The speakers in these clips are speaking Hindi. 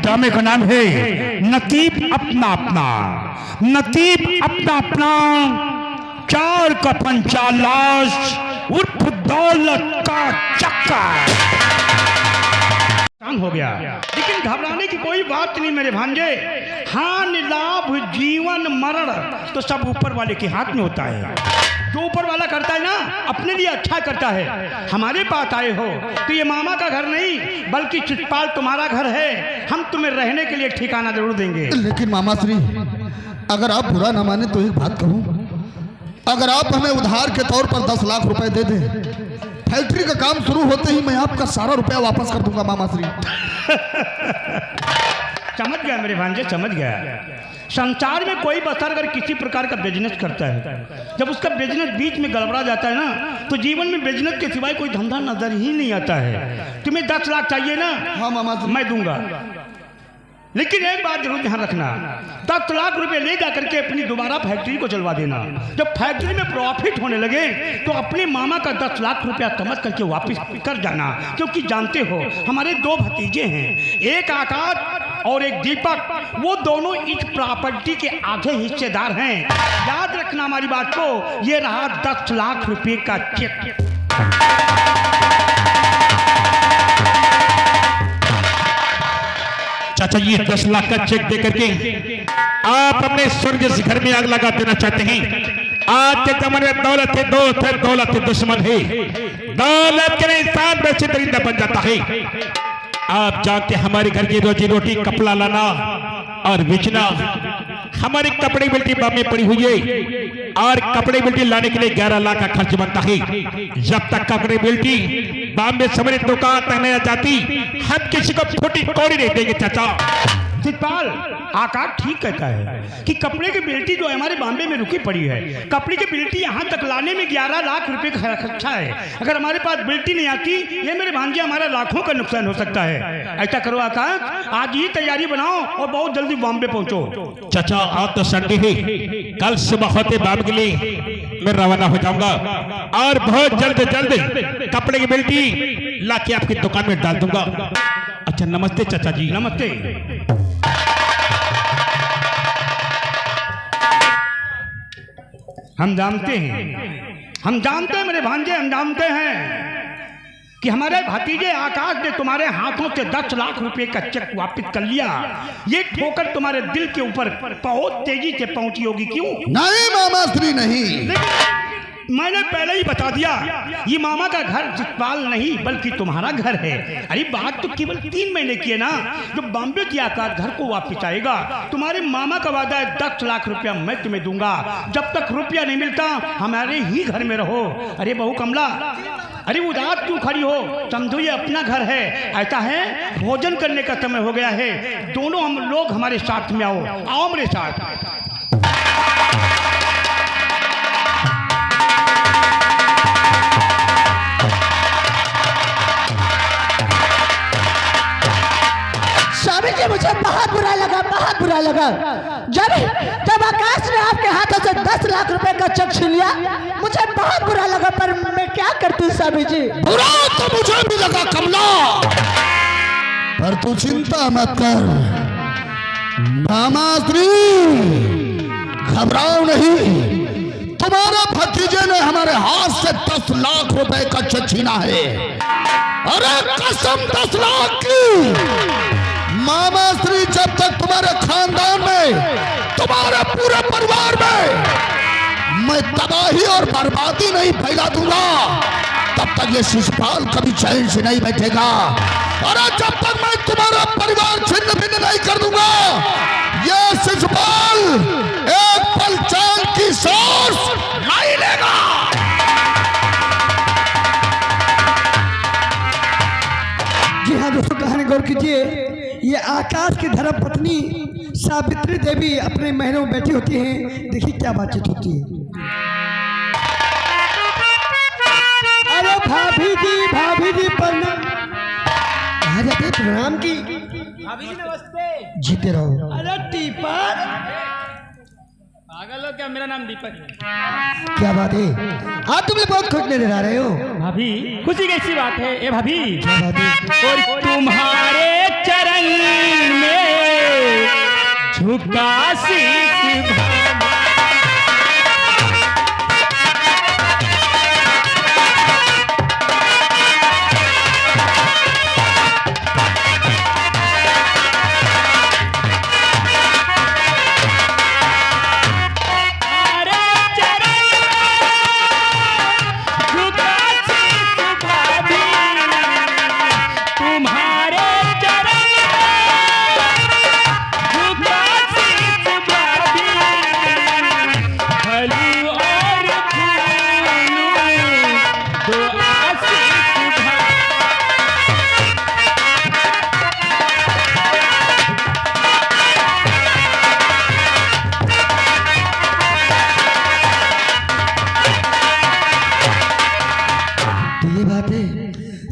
ड्रामे का नाम है नतीब अपना अपना। नतीब अपना अपना, चार का पंचा लाश उर्फ दौलत का चक्का। हो गया, लेकिन घबराने की कोई बात नहीं मेरे भांजे। हान लाभ जीवन मरण तो सब ऊपर वाले के हाथ में होता है। जो ऊपर वाला करता है ना, अपने लिए अच्छा करता है। हमारे पास आए हो तो ये मामा का घर नहीं बल्कि चितपाल तुम्हारा घर है। हम तुम्हें रहने के लिए ठिकाना जरूर देंगे। लेकिन मामा श्री, अगर आप बुरा ना माने तो एक बात कहूं, अगर आप हमें उधार के तौर पर 10 लाख रुपए दे दें, फैक्ट्री का काम शुरू होते ही मैं आपका सारा रुपया वापस कर दूंगा मामा श्री। समझ गया मेरे भांजे, समझ गया। संसार में कोई बसर अगर किसी प्रकार का बिजनेस करता है, जब उसका बिजनेस बीच में गड़बड़ा जाता है ना, तो जीवन में बिजनेस के सिवाय कोई धंधा नजर ही नहीं आता है। तुम्हें 10 लाख चाहिए ना? हाँ मामा श्री, मैं दूंगा, लेकिन एक बात जरूर ध्यान रखना, 10 लाख रुपए ले जाकर के अपनी दोबारा फैक्ट्री को चलवा देना। जब फैक्ट्री में प्रॉफिट होने लगे तो अपने मामा का 10 लाख रुपया समझ करके वापस कर जाना। क्योंकि जानते हो हमारे 2 भतीजे हैं, एक आकाश और एक दीपक, वो दोनों इस प्रॉपर्टी के आधे हिस्सेदार हैं। याद रखना हमारी बात को। ये रहा 10 लाख रुपए का चेक। चाचा जी 10 लाख का चेक दे करके आप अपने स्वर्ग से घर में आग लगा देना चाहते हैं। आज के जमाने में दौलत है दोस्त है, दौलत है दुश्मन है। दौलत के इंसान वैसे दरिंदा बन जाता है। आप जानते हमारे घर की रोजी रोटी कपड़ा लाना और बेचना। हमारी कपड़े बिल्टी बामे पड़ी हुई है और कपड़े बिल्टी लाने के लिए 11 लाख का खर्च बनता है। जब तक कपड़े बिल्टी बॉम्बे समरे दुकान तक नहीं जाती, हम किसी को फूटी कौड़ी नहीं देंगे चाचा। चितपाल, आकाश ठीक कहता है कि कपड़े की बिल्टी जो हमारे बॉम्बे में रुकी पड़ी है, कपड़े की बिल्टी यहाँ तक लाने में 11 लाख रुपए का खर्चा है। अगर हमारे पास बिल्टी नहीं आती, ये मेरे भांजे हमारा लाखों का नुकसान हो सकता है। ऐसा करो आकाश, आज ही तैयारी बनाओ और बहुत जल्दी बॉम्बे पहुंचो। चाचा आज तो संडे है, कल सुबह होते बॉम्बे के लिए मैं रवाना हो जाऊंगा और बहुत जल्द कपड़े की बिल्टी ला के आपकी दुकान में डाल दूंगा। अच्छा नमस्ते चाचा जी। नमस्ते। हम जानते हैं मेरे भांजे, हम जानते हैं कि हमारे भतीजे आकाश ने तुम्हारे हाथों से 10 लाख रुपए का चेक वापस कर लिया। ये ठोकर तुम्हारे दिल के ऊपर बहुत तेजी से पहुंची होगी। क्यों? नहीं मामा श्री नहीं, मैंने पहले ही बता दिया, ये मामा का घर चितपाल नहीं बल्कि तुम्हारा घर है। अरे बात तो केवल 3 महीने की है ना। जो बॉम्बे की आकाश घर को वापस आएगा, तुम्हारे मामा का वादा है 10 लाख रुपया मैं तुम्हें दूंगा। जब तक रुपया नहीं मिलता हमारे ही घर में रहो। अरे बहू कमला, अरे उदास क्यों खड़ी हो? समझो ये अपना घर है। ऐसा है, भोजन करने का समय हो गया है। दोनों हम लोग हमारे साथ में आओ, आओ मेरे साथ। मुझे बहुत बुरा लगा जब आकाश ने आपके हाथों से 10 लाख रुपए का चेक छीन लिया। मुझे बहुत बुरा लगा, पर मैं क्या करती स्वामी जी। बुरा तो मुझे भी लगा कमला, पर तू चिंता मत कर मामा श्री, घबराओ नहीं। तुम्हारे भतीजे ने हमारे हाथ से 10 लाख रुपए का चेक छीना है। अरे कसम 10 लाख की। मामा श्री, जब तक तुम्हारे खानदान में, तुम्हारे पूरे परिवार में मैं तबाही और बर्बादी नहीं फैला दूंगा, तब तक ये शिशुपाल कभी चैन से नहीं बैठेगा। और जब तक मैं तुम्हारा परिवार छिन्न भिन्न नहीं कर दूंगा, ये शिशुपाल एक पल चैन की सांस नहीं लेगा। जी हाँ दोस्तों, कहानी गौर कीजिए। ये आकाश की धर्म पत्नी सावित्री देवी अपने महलों में बैठी होती हैं। देखिए क्या बातचीत होती है। अरे भाभी जी प्रणाम। प्रणाम की भाभी जी नमस्ते। जीते रहो। अरे दीपक, पागल हो क्या? मेरा नाम दीपक है। क्या बात है? आप तुम लोग बहुत खुश नजर आ रहे हो। भाभी, खुशी कैसी बात है? ए भाभी, क्या बात है? और तुम्हारे चरण में झुका शीश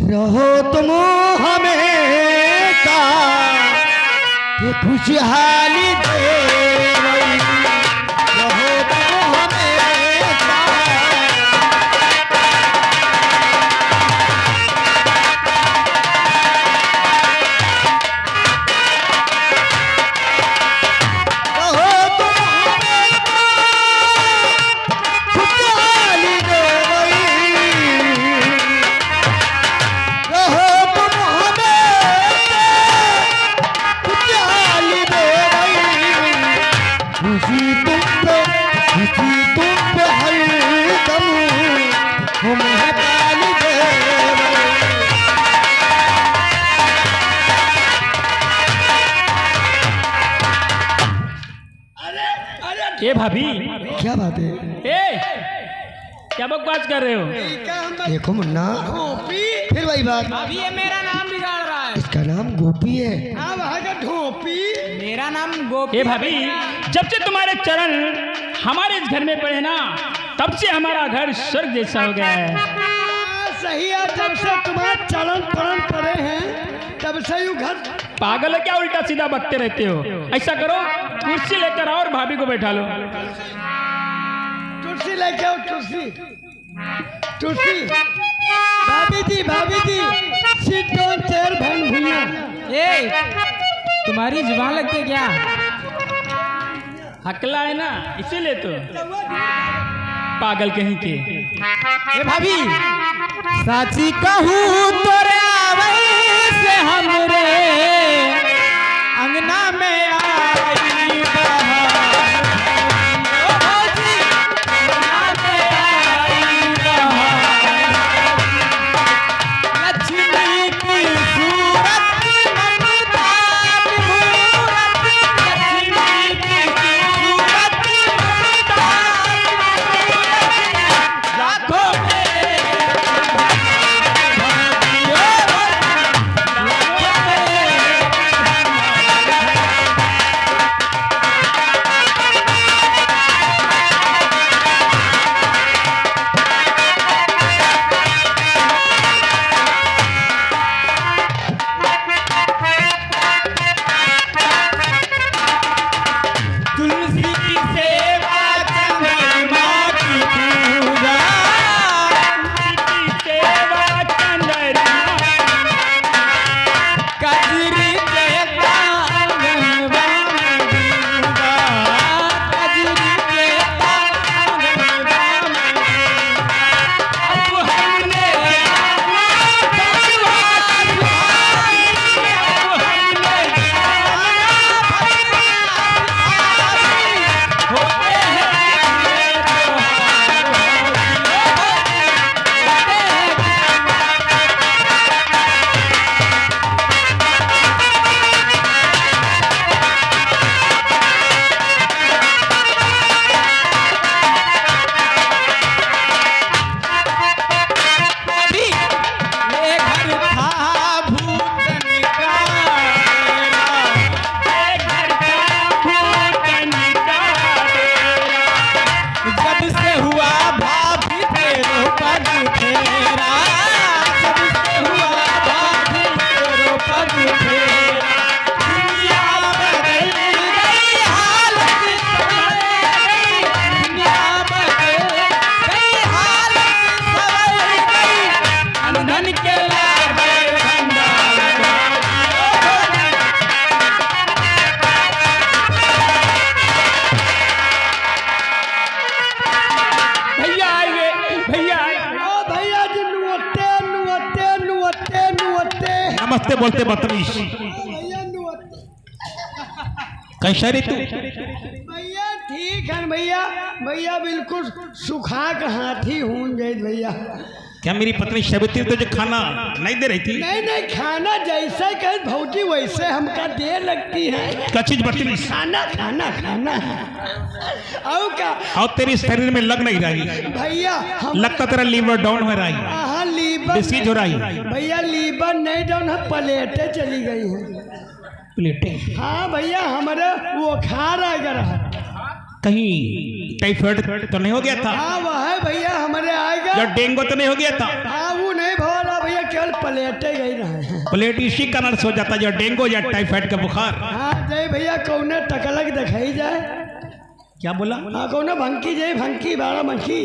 रहो तुम हमेशा ये खुशहाली दे रही, रहो तुम हमेशा। रहो तुम हमेशा खुशहाली दे रही, रहो तुम हमेशा खुशहाली दे रही। खुशी तुम पे हरदम हमें पाली दे रही। ए भाभी, क्या बात है? ए क्या बकवास कर रहे हो? देखो मुन्ना, फिर वही बात। भाभी ये मेरा नाम बिगाड़ रहा है। इसका नाम गोपी है। मेरा नाम गोपी। ए भाभी, जब से तुम्हारे चरण हमारे इस घर में पड़े ना, तब से हमारा घर स्वर्ग जैसा हो गया है। सही है, जब से तुम्हारे चरण परण पड़े हैं तब से यू घर। पागल है क्या, उल्टा सीधा बकते रहते हो? ऐसा करो, कुर्सी लेकर आओ और भाभी को बैठा लो। कुर्सी लेके आओ, कुर्सी कुर्सी। भाभी जी सिट डाउन चेयर बहन भैया। ए तुम्हारी जुबान लगती है क्या? हकला है ना, इसीलिए तो पागल कहीं के। ए भाभी, साची कहूँ तोरे आवई से हमरे अंगना में आई बहार। ओ भाजी, अंगना में आई बहार। लक्ष्मी की सूरत ममता मूरत, लक्ष्मी की सूरत ममता लाखों में नमस्ते बोलते बदतमीज। कैसा रे तू? भैया ठीक है भैया, भैया बिल्कुल सुखा के हाथी हूँ गए भैया। क्या मेरी पत्नी सावित्री तुझे खाना नहीं दे रही थी? नहीं नहीं, खाना जैसा कहे भौजी वैसे हमका देर लगती है। क्या चीज बदतमीज? खाना खाना खाना और क्या? और तेरे शरीर में लग नहीं रही भैया हम लगता तेरा लीवर डाउन हो रहा है, हाँ लीवर डिसीज हो रही। भैया लीवर नहीं डाउन है, प्लेटें चली गई हैं। प्लेटें? हाँ भैया हमारा वो खा रहा कहीं टाइफाइड तो नहीं हो गया था? हाँ वह है भैया हमारे आएगा। या डेंगू तो नहीं हो गया था? हाँ वो नहीं भरा भैया, केवल प्लेटें गई रहे। प्लेट इसी कारण से हो जाता जो डेंगू या टाइफाइड का बुखार। हाँ जय भैया कौने टकलक दिखाई जाए। क्या बोला? हाँ कौन भंकी जय भंकी बारह मंकी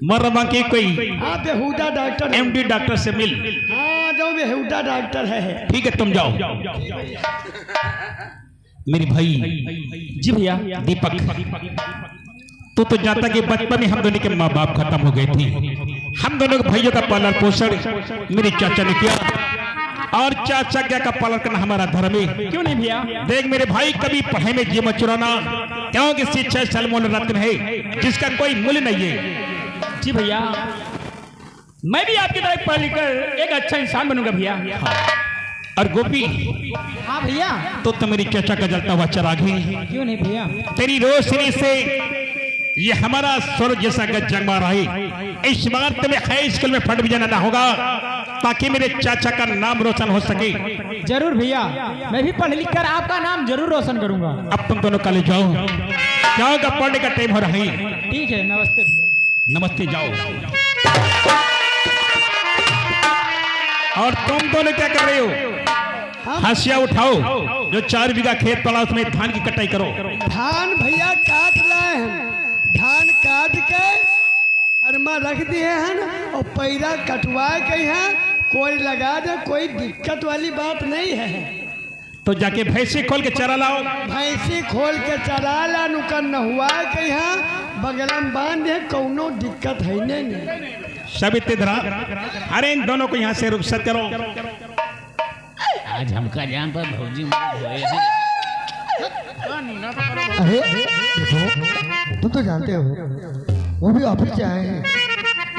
मरवा की कोई हाँ बेहुदा डॉक्टर एमडी डॉक्टर से मिल। हाँ जो बेहुदा डॉक्टर है। ठीक है तुम जाओ। मेरी भाई जी भैया। दीपक, तू तो जानता कि बचपन में हम दोनों के माँ बाप खत्म हो गए थे। हम दोनों के भाइयों का पालन पोषण मेरे चाचा ने किया, और चाचा क्या का पालन करना हमारा धर्म है। क्यों नहीं भैया? देख मेरे भाई, कभी पढ़ाई में जी मत चुराना, क्योंकि शिक्षा सलमोल रत्न है जिसका कोई मूल्य नहीं है। जी भैया, मैं भी आपकी तरह पढ़ लिख कर एक अच्छा इंसान बनूंगा भैया। और गोपी, हाँ भैया। तो मेरी चाचा का जलता हुआ चिराग है। क्यों नहीं भैया? तेरी रोशनी से ये हमारा स्वर्ग जैसा गज जगमा रहे। इस बार तुम्हें हाई स्कूल में फट भी जाना होगा ताकि मेरे चाचा का नाम रोशन हो सके। जरूर भैया, मैं भी पढ़ लिख कर आपका नाम जरूर रोशन करूंगा। अब तुम दोनों कॉलेज जाओ, जाओ का पढ़ने का टाइम हो रहा है। ठीक है, नमस्ते भैया। नमस्ते, जाओ। और तुम दोनों क्या कर रहे हो? हाशिया उठाओ, जो 4 बीघा खेत पड़ा उसमें धान की कटाई करो। धान भैया काट रहे हैं, धान काट के अरमा रख दिए हैं और पैरा कटवा के हैं, कोई लगा दे, कोई दिक्कत वाली बात नहीं है। तो जाके भैंसी खोल के चरा लाओ। भैंसी खोल के चरा ला, नुकर नहुआ के यहाँ बगल में बांध दे, कौनो दिक्कत है नहीं। सावित्री धरा, अरे इन दोनों को यहाँ से रुखसत करो। आज हमका जान पर भौजी अरे तुम तो जानते हो वो भी ऑफिस से आए हैं,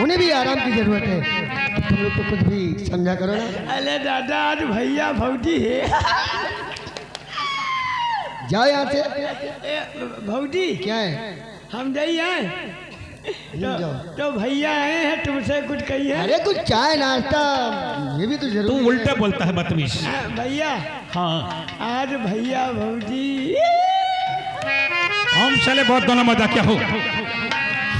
उन्हें भी आराम की जरूरत है, तो तुम लोग तो कुछ भी समझा करो ना। अरे दादा आज भैया भौजी है। जाओ यहाँ से। भौजी क्या है? हम जाइए तो भैया आए हैं, तुमसे कुछ कहिए। अरे कुछ चाय नाश्ता ये भी तो तू जरूर। उल्टा बोलता है बदतमीज। भैया हाँ, आज भैया भौजी हम चले बहुत दोनों मजा क्या हो।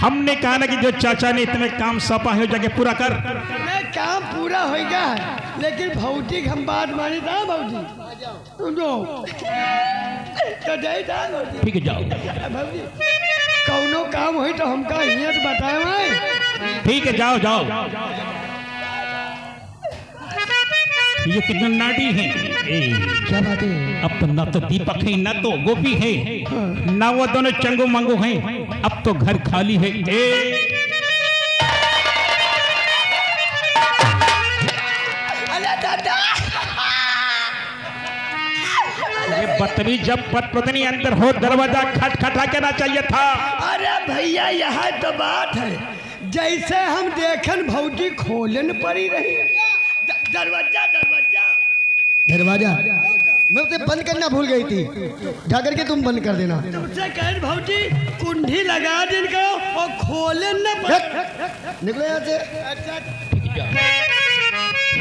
हमने कहा ना कि जो चाचा ने इतने काम सौंपा है जाके पूरा कर। मैं काम पूरा हो गया है, लेकिन भौजी हम बात मानी था। भौजी सुनो तो जाए था भौजी। ठीक है, जाओ। भौजी कौनो काम हुई तो हमका हियत बताए भाई। ठीक है, जाओ जाओ। ये कितना नाटी है। क्या बात है? अब तो ना तो दीपक है ना तो गोपी है, ना वो दोनों चंगो मंगो हैं। अब तो घर खाली है। ये बदतमीज, जब पत्नी अंदर हो दरवाजा खटखटा के ना चाहिए था। अरे भैया यहाँ तो बात है, जैसे हम देखन भौजी खोलन पड़ी रही। दरवाजा दरवाजा दरवाजा मैं उसे बंद करना भूल गई थी, जा करके तुम बंद कर देना। तुमसे कह भौजी कुंडी लगा दिन को और खोलन न पड़े। निकलो यहाँ से।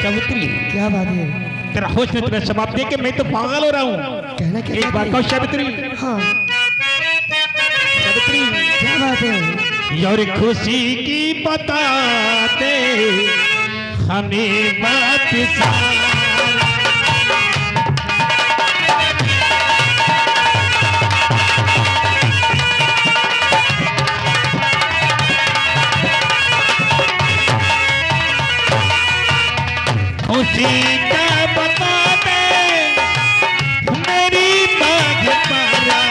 सावित्री, क्या बात है? तेरा होश में तुम्हें जवाब दे के मैं तो पागल हो रहा हूँ। कहना क्या? एक बार कहो सावित्री। हाँ सावित्री, क्या बात है? और खुशी की बताते हमें बात सारी। खुशी का बता दे मेरी बाग पारा,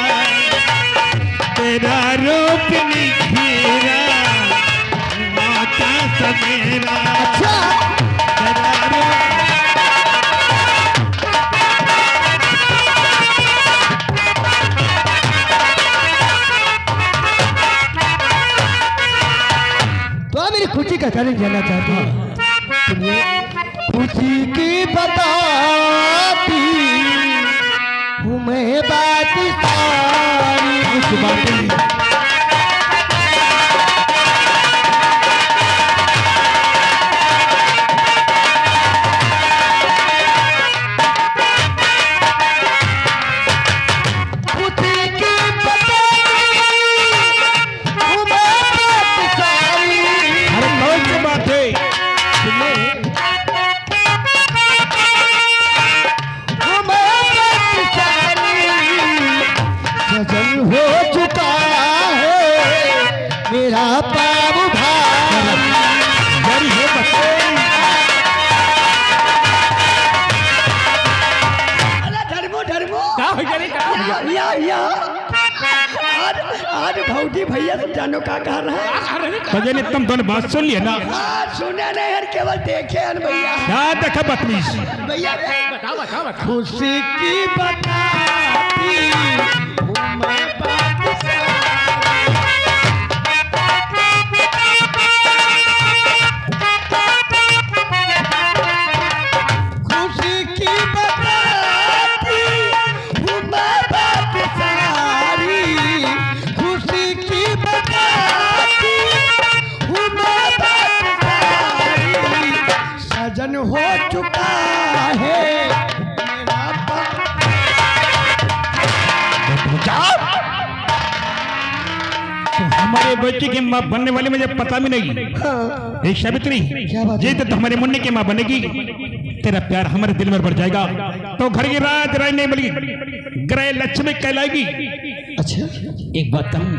तेरा रूप निखरा माता समेरा। तेरा रूप क्या कहने जाना चाहती हूँ सुनिए। खुशी की बताती हूँ मैं बात सारी। कुछ बातें हो चुका है मेरा पाप भारी है धर्मो का हो गया आज भौजी भैया तुम जानो का कह रहा है। भजन तुम दोनों बात सुन लिया ना? सुने नहीं यार, केवल देखे हैं भैया। क्या देखा बदतमीज? भैया बताओ खुशी की बताती मैं बात खुशी की बताती मैं बात सारी। खुशी की बताती मैं बात सारी। सजन हो चुका है मेरा तो हमारे बच्चे की माँ बनने वाली मुझे पता भी नहीं। ये सावित्री, ये तो हमारे मुन्ने की माँ बनेगी। तेरा प्यार हमारे दिल में बढ़ जाएगा तो घर की राज राज नहीं बनेगी, ग्रह लक्ष्मी कहलाएगी। अच्छा एक बात कहूँ,